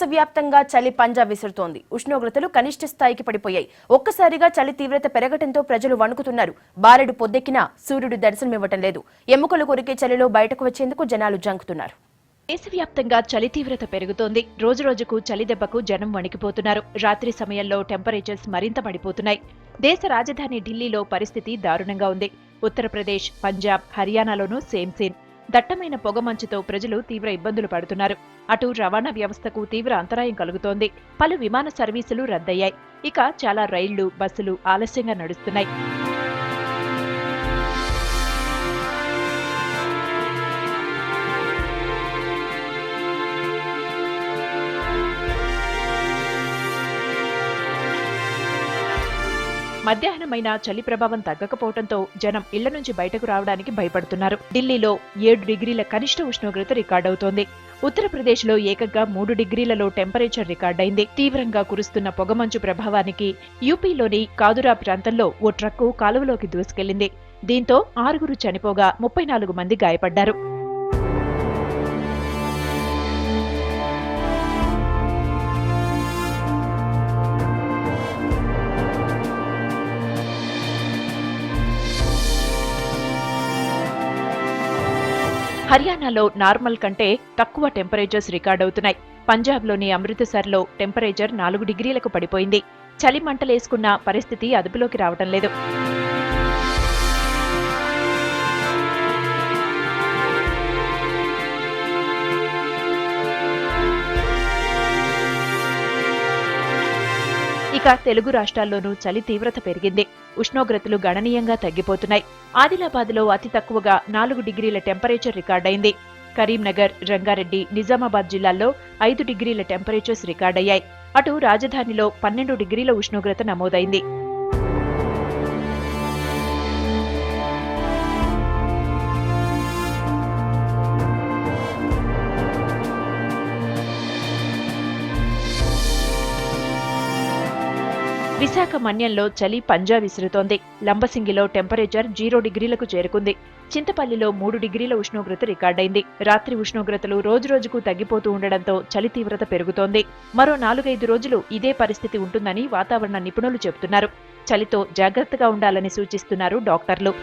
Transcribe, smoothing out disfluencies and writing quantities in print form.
దేశవ్యాప్తంగా చలి పంజా విసురుతోంది. ఉష్ణోగ్రతలు కనిష్ట స్థాయికి పడిపోయాయి. ఒక్కసారిగా చలి తీవ్రత పెరగడంతో ప్రజలు వణుకుతున్నారు. బారెడు పొద్దెక్కినా సూర్యుడు దర్శనమివ్వటం లేదు. ఎముకలు కొరికే చలిలో బయటకు వచ్చేందుకు జనాలు జంకుతున్నారు. దేశవ్యాప్తంగా చలి తీవ్రత పెరుగుతోంది. రోజురోజుకు చలి దెబ్బకు జనం వణికిపోతున్నారు. రాత్రి సమయంలో టెంపరేచర్స్ మరింత పడిపోతున్నాయి. దేశ రాజధాని ఢిల్లీలో పరిస్థితి దారుణంగా ఉంది. ఉత్తరప్రదేశ్, పంజాబ్, హర్యానాలోనూ సేమ్ సీన్. దట్టమైన పొగమంచుతో ప్రజలు తీవ్ర ఇబ్బందులు పడుతున్నారు. అటు రవాణా వ్యవస్థకు తీవ్ర అంతరాయం కలుగుతోంది. పలు విమాన సర్వీసులు రద్దయ్యాయి. ఇక చాలా రైళ్లు, బస్సులు ఆలస్యంగా నడుస్తున్నాయి. మధ్యాహ్నమైన చలి ప్రభావం తగ్గకపోవడంతో జనం ఇళ్ల నుంచి బయటకు రావడానికి భయపడుతున్నారు. ఢిల్లీలో 7 డిగ్రీల కనిష్ట ఉష్ణోగ్రత రికార్డవుతోంది. ఉత్తరప్రదేశ్లో ఏకంగా 3 డిగ్రీలలో టెంపరేచర్ రికార్డైంది. తీవ్రంగా కురుస్తున్న పొగమంచు ప్రభావానికి యూపీలోని కాదురా ప్రాంతంలో ఓ ట్రక్కు కాలువలోకి దూసుకెళ్లింది. దీంతో 6 చనిపోగా 34 మంది గాయపడ్డారు. హర్యానాలో నార్మల్ కంటే తక్కువ టెంపరేచర్స్ రికార్డవుతున్నాయి. పంజాబ్లోని అమృతసర్లో టెంపరేచర్ 4 డిగ్రీలకు పడిపోయింది. చలి మంటలేసుకున్న పరిస్థితి అదుపులోకి రావటం లేదు. ఇక తెలుగు రాష్ట్రాల్లోనూ చలి తీవ్రత పెరిగింది. ఉష్ణోగ్రతలు గణనీయంగా తగ్గిపోతున్నాయి. ఆదిలాబాద్లో అతి తక్కువగా 4 డిగ్రీల టెంపరేచర్ రికార్డైంది. కరీంనగర్, రంగారెడ్డి, నిజామాబాద్ జిల్లాల్లో 5 డిగ్రీల టెంపరేచర్స్ రికార్డయ్యాయి. అటు రాజధానిలో 12 డిగ్రీల ఉష్ణోగ్రత నమోదైంది. విశాఖ మన్యంలో చలి పంజా విసురుతోంది. లంబసింగిలో టెంపరేచర్ 0 డిగ్రీలకు చేరుకుంది. చింతపల్లిలో 3 డిగ్రీల ఉష్ణోగ్రత రికార్డైంది. రాత్రి ఉష్ణోగ్రతలు రోజురోజుకు తగ్గిపోతూ ఉండడంతో చలి తీవ్రత పెరుగుతోంది. మరో 4-5 రోజులు ఇదే పరిస్థితి ఉంటుందని వాతావరణ నిపుణులు చెబుతున్నారు. చలితో జాగ్రత్తగా ఉండాలని సూచిస్తున్నారు డాక్టర్లు.